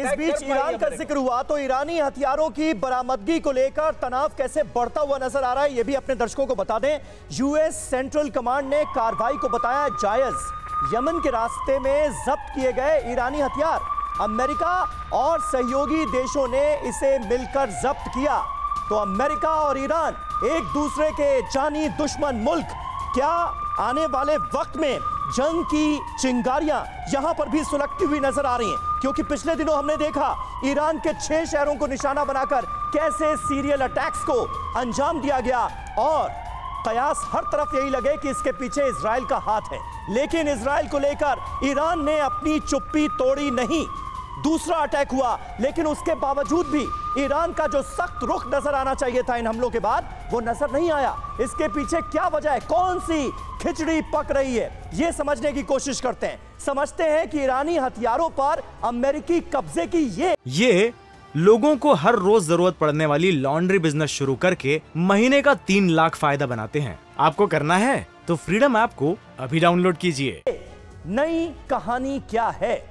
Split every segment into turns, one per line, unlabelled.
इस बीच ईरान का जिक्र हुआ तो ईरानी हथियारों की बरामदगी को लेकर तनाव कैसे बढ़ता हुआ नजर आ रहा है, यह भी अपने दर्शकों को बता दें। यूएस सेंट्रल कमांड ने कार्रवाई को बताया जायज। यमन के रास्ते में जब्त किए गए ईरानी हथियार अमेरिका और सहयोगी देशों ने इसे मिलकर जब्त किया। तो अमेरिका और ईरान एक दूसरे के जानी दुश्मन मुल्क। क्या आने वाले वक्त में जंग की चिंगारियां यहां पर भी सुलगती हुई नजर आ रही हैं? क्योंकि पिछले दिनों हमने देखा ईरान के 6 शहरों को निशाना बनाकर कैसे सीरियल अटैक्स को अंजाम दिया गया और कयास हर तरफ यही लगे कि इसके पीछे इजराइल का हाथ है। लेकिन इजराइल को लेकर ईरान ने अपनी चुप्पी तोड़ी नहीं। दूसरा अटैक हुआ, लेकिन उसके बावजूद भी ईरान का जो सख्त रुख नजर आना चाहिए था इन हमलों के बाद, वो नजर नहीं आया। इसके पीछे क्या वजह है, कौन सी खिचड़ी पक रही है, ये समझने की कोशिश करते हैं। समझते हैं कि ईरानी हथियारों पर अमेरिकी कब्जे की ये
लोगों को हर रोज जरूरत पड़ने वाली लॉन्ड्री बिजनेस शुरू करके महीने का 3 लाख फायदा बनाते हैं। आपको करना है तो फ्रीडम ऐप को अभी डाउनलोड कीजिए।
नई कहानी क्या है?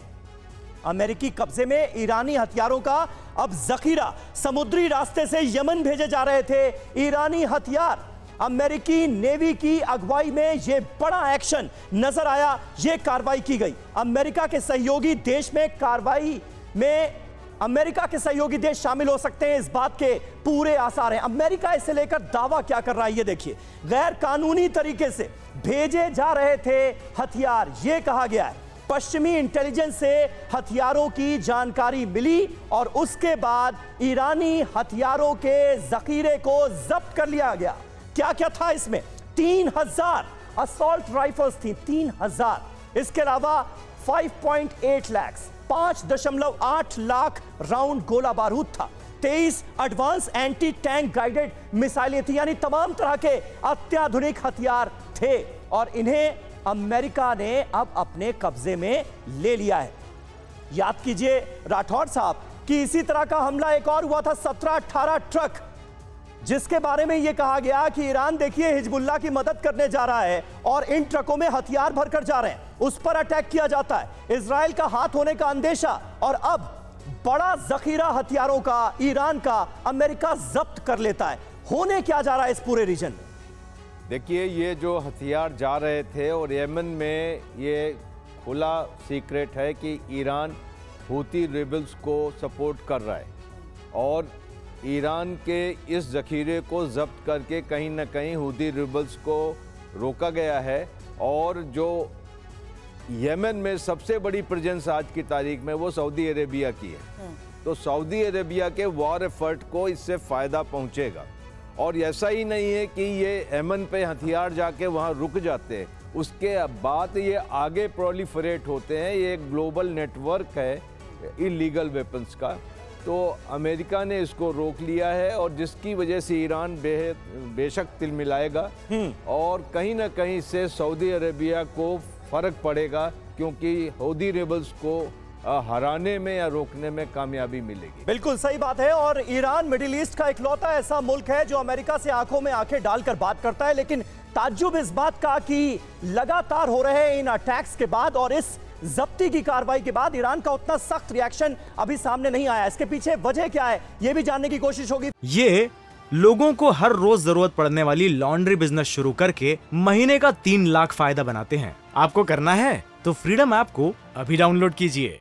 अमेरिकी कब्जे में ईरानी हथियारों का अब जखीरा। समुद्री रास्ते से यमन भेजे जा रहे थे ईरानी हथियार। अमेरिकी नेवी की अगुवाई में यह बड़ा एक्शन नजर आया, यह कार्रवाई की गई। अमेरिका के सहयोगी देश में कार्रवाई में अमेरिका के सहयोगी देश शामिल हो सकते हैं, इस बात के पूरे आसार हैं। अमेरिका इसे लेकर दावा क्या कर रहा है, ये देखिए। गैर कानूनी तरीके से भेजे जा रहे थे हथियार, यह कहा गया है। पश्चिमी इंटेलिजेंस से हथियारों की जानकारी मिली और उसके बाद ईरानी हथियारों के जखीरे को जब्त कर लिया गया। क्या क्या था इसमें? 3000 असॉल्ट राइफल्स थी, 3000। इसके अलावा 5.8 लाख 5.8 लाख राउंड गोला बारूद था। 23 एडवांस एंटी टैंक गाइडेड मिसाइलें थी, यानी तमाम तरह के अत्याधुनिक हथियार थे और इन्हें अमेरिका ने अब अपने कब्जे में ले लिया है। याद कीजिए राठौड़ साहब कि इसी तरह का हमला एक और हुआ था, 17-18 ट्रक, जिसके बारे में यह कहा गया कि ईरान देखिए हिजबुल्लाह की मदद करने जा रहा है और इन ट्रकों में हथियार भरकर जा रहे हैं, उस पर अटैक किया जाता है। इजराइल का हाथ होने का अंदेशा और अब बड़ा जखीरा हथियारों का ईरान का अमेरिका जब्त कर लेता है। होने क्या जा रहा है इस पूरे रीजन में?
देखिए, ये जो हथियार जा रहे थे और यमन में ये खुला सीक्रेट है कि ईरान हूती रिबल्स को सपोर्ट कर रहा है और ईरान के इस जखीरे को जब्त करके कहीं ना कहीं हूती रिबल्स को रोका गया है। और जो यमन में सबसे बड़ी प्रेजेंस आज की तारीख में वो सऊदी अरेबिया की है, तो सऊदी अरेबिया के वॉर एफर्ट को इससे फ़ायदा पहुंचेगा। और ऐसा ही नहीं है कि ये यमन पे हथियार जाके वहाँ रुक जाते हैं, उसके बाद ये आगे प्रोलिफरेट होते हैं। ये एक ग्लोबल नेटवर्क है इलीगल वेपन्स का, तो अमेरिका ने इसको रोक लिया है और जिसकी वजह से ईरान बेशक तिलमिलाएगा और कहीं ना कहीं इससे सऊदी अरेबिया को फ़र्क पड़ेगा, क्योंकि हूती रेबल्स को हराने में या रोकने में कामयाबी मिलेगी।
बिल्कुल सही बात है। और ईरान मिडिल ईस्ट का इकलौता ऐसा मुल्क है जो अमेरिका से आंखों में आंखें डालकर बात करता है। लेकिन ताज्जुब इस बात का कि लगातार हो रहे इन अटैक्स के बाद और इस जब्ती की कार्रवाई के बाद ईरान का उतना सख्त रिएक्शन अभी सामने नहीं आया। इसके पीछे वजह क्या है, यह भी जानने की कोशिश होगी।
ये लोगों को हर रोज जरूरत पड़ने वाली लॉन्ड्री बिजनेस शुरू करके महीने का 3 लाख फायदा बनाते हैं। आपको करना है तो फ्रीडम ऐप को अभी डाउनलोड कीजिए।